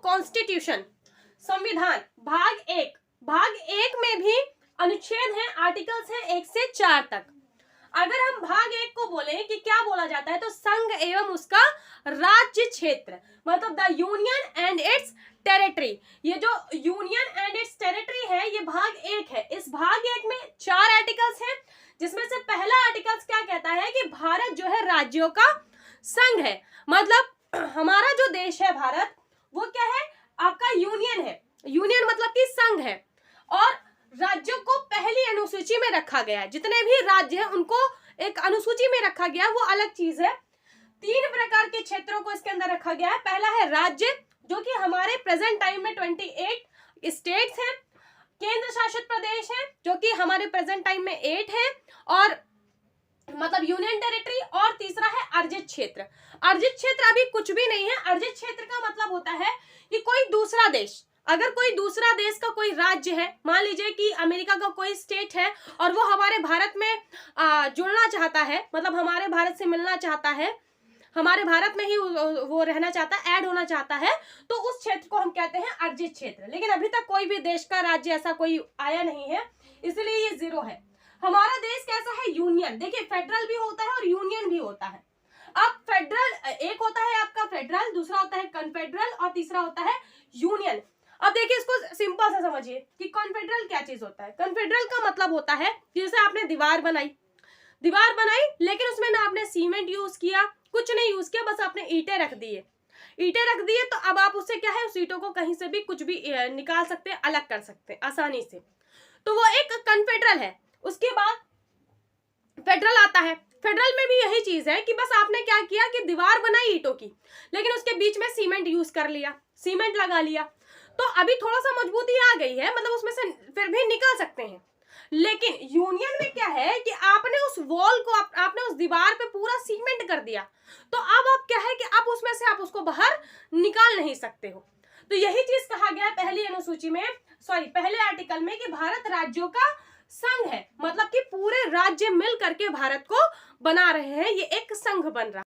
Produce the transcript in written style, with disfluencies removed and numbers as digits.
Constitution, संविधान, भाग एक में भी अनुच्छेद हैं, आर्टिकल्स हैं 1 से 4 तक। अगर हम भाग 1 को बोलें कि क्या बोला जाता है, तो संघ एवं उसका राज्य क्षेत्र, मतलब the union and it's territory. ये जो यूनियन एंड इट्स टेरिटरी है, ये भाग 1 है। इस भाग 1 में 4 आर्टिकल्स हैं, जिसमें से पहला आर्टिकल्स क्या कहता है कि भारत जो है राज्यों का संघ है। मतलब हमारा जो देश है भारत, वो क्या है, आपका यूनियन है। यूनियन मतलब कि संघ है, और राज्यों को पहली अनुसूची में रखा गया है। जितने भी राज्य हैं उनको एक अनुसूची में रखा गया, वो अलग चीज है। 3 प्रकार के क्षेत्रों को इसके अंदर रखा गया है। पहला है राज्य, जो कि हमारे प्रेजेंट टाइम में 28 स्टेट्स हैं। केंद्र शासित प्रदेश है, जो कि हमारे प्रेजेंट टाइम में 8 है, और मतलब यूनियन टेरिटरी। और तीसरा है अर्जित क्षेत्र। अर्जित क्षेत्र अभी कुछ भी नहीं है। अर्जित क्षेत्र का मतलब होता है कि कोई दूसरा देश, अगर कोई दूसरा देश का कोई राज्य है, मान लीजिए कि अमेरिका का कोई स्टेट है और वो हमारे भारत में जुड़ना चाहता है, मतलब हमारे भारत से मिलना चाहता है, हमारे भारत में ही वो रहना चाहता है, ऐड होना चाहता है, तो उस क्षेत्र को हम कहते हैं अर्जित क्षेत्र। लेकिन अभी तक कोई भी देश का राज्य ऐसा कोई आया नहीं है, इसलिए ये 0 है। हमारा देश कैसा है, यूनियन। देखिए, फेडरल भी होता है और यूनियन भी होता है। अब फेडरल, एक होता है आपका फेडरल, दूसरा होता है कन्फेडरल, और तीसरा होता है यूनियन। अब देखिए, इसको सिंपल से समझिए कि कन्फेडरल क्या चीज होता है। कन्फेडरल का मतलब होता है कि जैसे आपने दीवार बनाई, लेकिन उसमें ना आपने सीमेंट यूज किया, कुछ नहीं यूज किया, बस आपने ईंटें रख दिए। तो अब आप उससे क्या है, उस ईंटों को कहीं से भी कुछ भी निकाल सकते हैं, अलग कर सकते हैं आसानी से। तो वो एक कन्फेडरल है। उसके बाद फेडरल आता है। फेडरल में भी यही चीज है कि बस आपने क्या किया कि दीवार बनाई ईंटों की, लेकिन उसके बीच में सीमेंट यूज कर लिया, सीमेंट लगा लिया, तो अभी थोड़ा सा मजबूती आ गई है, मतलब उसमें से फिर भी निकल सकते हैं। लेकिन यूनियन में क्या है कि आपने उस वॉल को, आपने उस दीवार पे पूरा सीमेंट कर दिया, तो अब आप क्या है कि अब उसमें से आप उसको बाहर निकाल नहीं सकते हो। तो यही चीज कहा गया है पहली अनुसूची में, पहले आर्टिकल में, कि भारत राज्यों का संघ है। मतलब कि पूरे राज्य मिल करके भारत को बना रहे हैं, ये एक संघ बन रहा है।